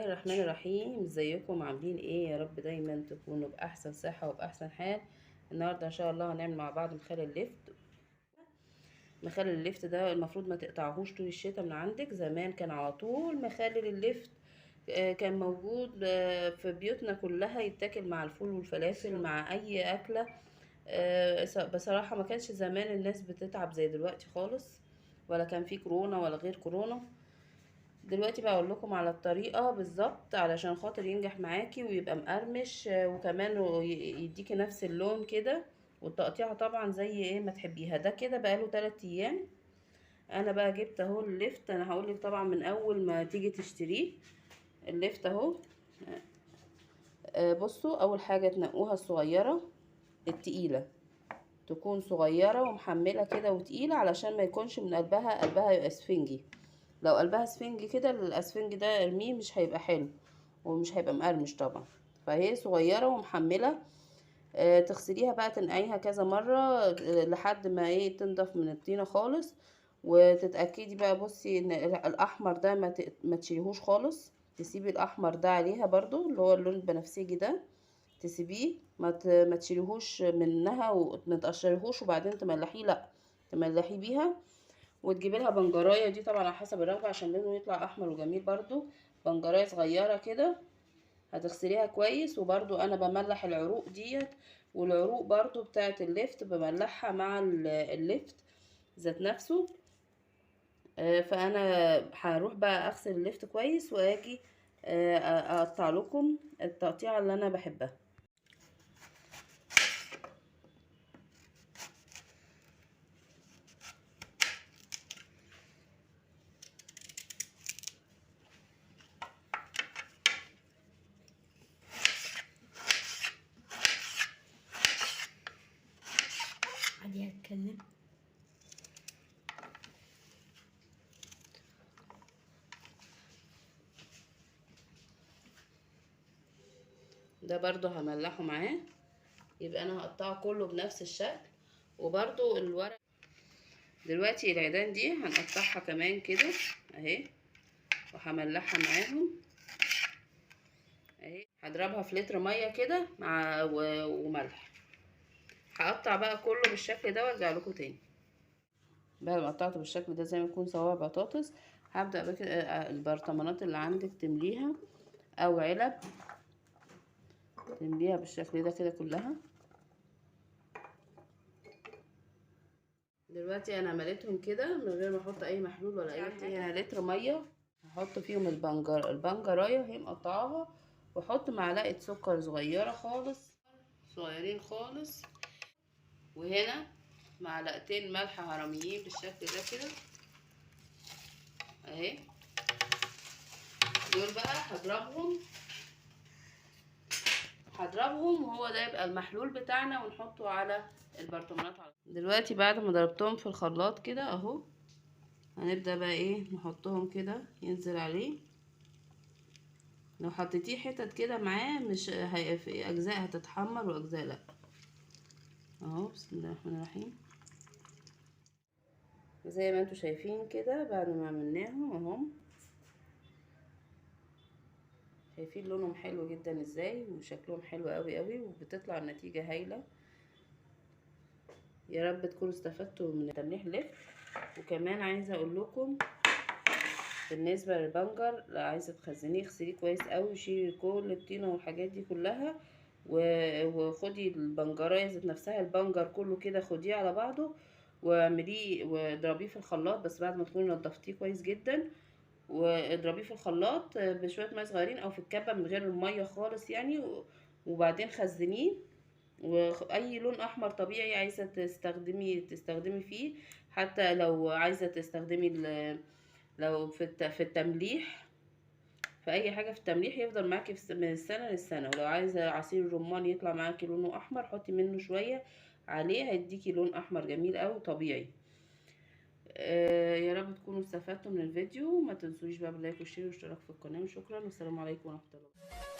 الرحمن الرحيم. ازيكم عاملين ايه؟ يا رب دايما تكونوا باحسن صحة وباحسن حال. النهاردة ان شاء الله هنعمل مع بعض مخلل اللفت. مخلل اللفت ده المفروض ما تقطعهوش طول الشتاء من عندك. زمان كان على طول مخلل اللفت كان موجود في بيوتنا كلها، يتاكل مع الفول والفلافل مع اي اكلة. بصراحة ما كانش زمان الناس بتتعب زي دلوقتي خالص، ولا كان في كورونا ولا غير كورونا. دلوقتي بقول لكم على الطريقة بالظبط علشان خاطر ينجح معاكي ويبقى مقرمش، وكمان يديكي نفس اللون كده، والتقطيعة طبعا زي ايه ما تحبيها. ده كده بقاله 3 ايام. انا بقى جبت اهو اللفت. انا هقولك طبعا من اول ما تيجي تشتريه اللفت اهو. بصوا، اول حاجة تنقوها الصغيرة التقيلة، تكون صغيرة ومحملة كده وتقيلة علشان ما يكونش من قلبها يبقى اسفنجي. لو قلبها اسفنج كده، الاسفنج ده ارميه، مش هيبقى حلو ومش هيبقى مقرمش طبعا. فهي صغيرة ومحملة. تغسليها بقى، تنقعيها كذا مرة لحد ما ايه تنضف من الطينة خالص. وتتأكدي بقى، بصي ان الاحمر ده ما تشيليهوش خالص. تسيبي الاحمر ده عليها برضو، اللي هو اللون البنفسجي ده، تسيبيه ما تشيليهوش منها وما تقشريهوش وبعدين تملحيه، لا، تملحيه بيها. وتجيبي لها بنجرايه، دي طبعا على حسب الرغبه عشان لونه يطلع احمر وجميل برضو. بنجرايه صغيره كده هتغسليها كويس. وبرضو انا بملح العروق ديت، والعروق برضو بتاعه اللفت بملحها مع اللفت ذات نفسه. فانا هروح بقى اغسل اللفت كويس واجي اقطع لكم التقطيعه اللي انا بحبها. عادي هتكلم. ده برضو هملحه معاه، يبقى انا هقطعه كله بنفس الشكل. وبرضو الورق دلوقتي العيدان دي هنقطعها كمان كده اهي، وهملحها معاهم اهي. هضربها في لتر ميه كده مع وملح. هقطع بقى كله بالشكل ده وارجع لكم تاني. بعد ما قطعته بالشكل ده زي ما يكون صوابع بطاطس، هبدأ بقى البرطمانات اللي عندك تمليها او علب، تمليها بالشكل ده كده كلها. دلوقتي انا مليتهم كده من غير ما احط اي محلول ولا اي حاجه. هنا لتر ميه هحط فيهم البنجرايه هي مقطعاها، واحط معلقه سكر صغيره خالص، صغيرين خالص. وهنا معلقتين ملح هرميين بالشكل ده كده اهي. دول بقى هضربهم وهو ده يبقى المحلول بتاعنا، ونحطه على البرطمانات. دلوقتي بعد ما ضربتهم في الخلاط كده اهو، هنبدأ بقى ايه نحطهم كده ينزل عليه. لو حطيتيه حتت كده معاه مش في اجزاء هتتحمر واجزاء لا. اهو بسم الله الرحمن الرحيم. زي ما انتوا شايفين كده بعد ما عملناهم اهم، شايفين لونهم حلو جدا ازاي وشكلهم حلو قوي قوي، وبتطلع النتيجة هايلة. يا رب تكونوا استفدتوا من تمليح اللفت. وكمان عايزة اقول لكم بالنسبة للبنجر، عايزة تخزنيه اغسليه كويس قوي وشيلي كل الطينة والحاجات دي كلها، وخدي البنجرايه ذات نفسها، البنجر كله كده خديه على بعضه واعمليه واضربيه في الخلاط، بس بعد ما تكوني نضفتيه كويس جدا. واضربيه في الخلاط بشويه ميه صغيرين او في الكبه من غير الميه خالص يعني. وبعدين خزنيه. واي لون احمر طبيعي عايزه تستخدمي فيه. حتى لو عايزه تستخدمي لو في التمليح، في اي حاجه في التمليح يفضل معاكي من السنه للسنه. ولو عايزه عصير الرمان يطلع معاكي لونه احمر، حطي منه شويه عليه هيديكي لون احمر جميل قوي طبيعي. يا رب تكونوا استفدتوا من الفيديو. ما تنسوش بقى باللايك والشير والاشتراك في القناه، وشكرا والسلام عليكم ورحمه الله.